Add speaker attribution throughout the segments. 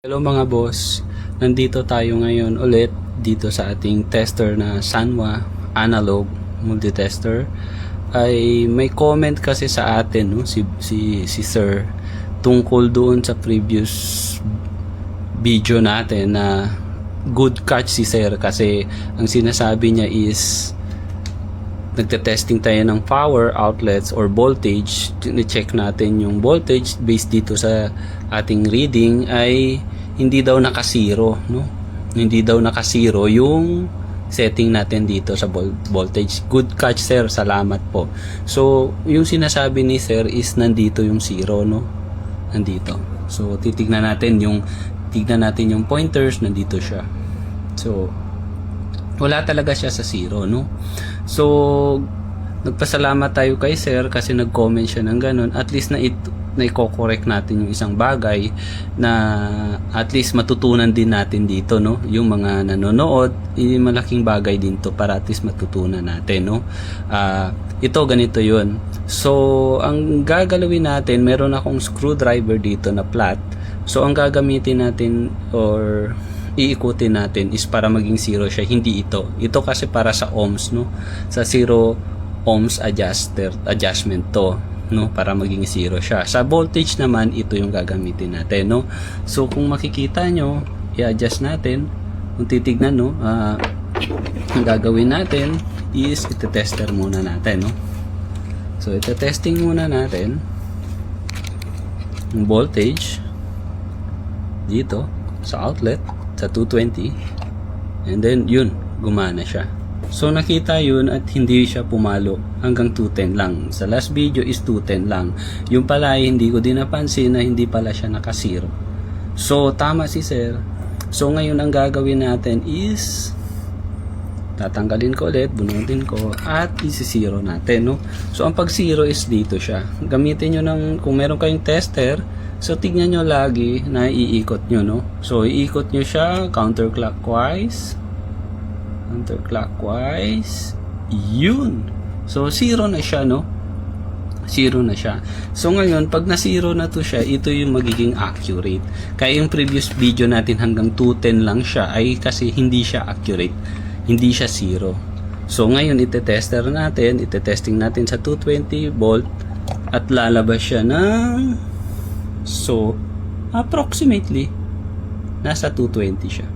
Speaker 1: Hello mga boss, nandito tayo ngayon ulit dito sa ating tester na Sanwa Analog Multitester. Ay may comment kasi sa atin no, si Sir tungkol doon sa previous video natin na good catch si Sir kasi ang sinasabi niya is nagte-testing tayo ng power outlets or voltage, ni-check natin yung voltage based dito sa ating reading ay hindi daw naka-zero, no? Hindi daw naka-zero yung setting natin dito sa voltage. Good catch sir, salamat po. So, yung sinasabi ni sir is nandito yung zero, no? Nandito. So, tignan natin yung pointers, nandito siya. So, wala talaga siya sa zero, no? So, nagpasalamat tayo kay sir kasi nag-comment siya ng ganun. At least na i-correct natin yung isang bagay na at least matutunan din natin dito, no? Yung mga nanonood, malaking bagay din to para at least matutunan natin, no? Ito, ganito yun. So, ang gagalawin natin, meron akong screwdriver dito na flat. So, ang gagamitin natin or iikutin natin is para maging zero siya, hindi ito. Ito kasi para sa ohms, no? Sa 0 ohms adjustment to, no? Para maging zero siya. Sa voltage naman, ito yung gagamitin natin, no? So, kung makikita nyo, i-adjust natin. Kung titignan, no? Ang gagawin natin is iti-tester muna natin, no? So, iti-testing muna natin yung voltage dito sa outlet sa 220, and then yun, gumana siya. So nakita yun at hindi siya pumalo, hanggang 210 lang. Sa last video is 210 lang. Yung pala ay hindi ko din napansin na hindi pala siya naka-zero. So tama si sir. So ngayon ang gagawin natin is tatanggalin ko ulit, bunutin ko at isi-zero natin, no? So ang pag-zero is dito siya. Gamitin nyo ng, kung meron kayong tester, so tignan nyo lagi na iikot nyo, no? So iikot nyo siya counterclockwise, yun. So zero na siya, no? Zero na siya. So ngayon pag na zero na to siya, ito yung magiging accurate. Kaya yung previous video natin hanggang 210 lang siya ay kasi hindi siya accurate, hindi siya zero. So ngayon ite-tester natin, ite-testing natin sa 220 volt at lalabas siya ng, so approximately nasa 220 siya,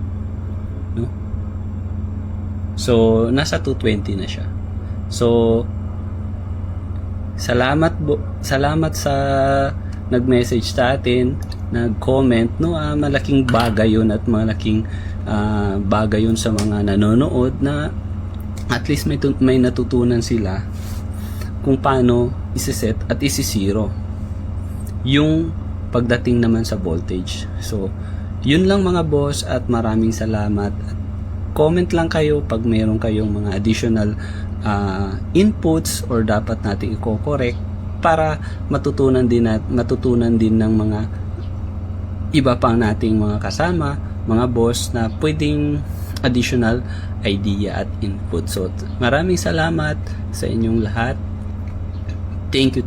Speaker 1: no? So nasa 220 na siya. So salamat sa nag-message sa atin, nag-comment, no? Malaking bagay yun at malaking bagay yun sa mga nanonood na at least may natutunan sila kung paano isi-set at isi-zero yung pagdating naman sa voltage. So yun lang mga boss at maraming salamat. At comment lang kayo pag meron kayong mga additional inputs or dapat nating i-correct para matutunan din ng mga iba pang nating mga kasama, mga boss na pwedeng additional idea at input. So maraming salamat sa inyong lahat. Thank you.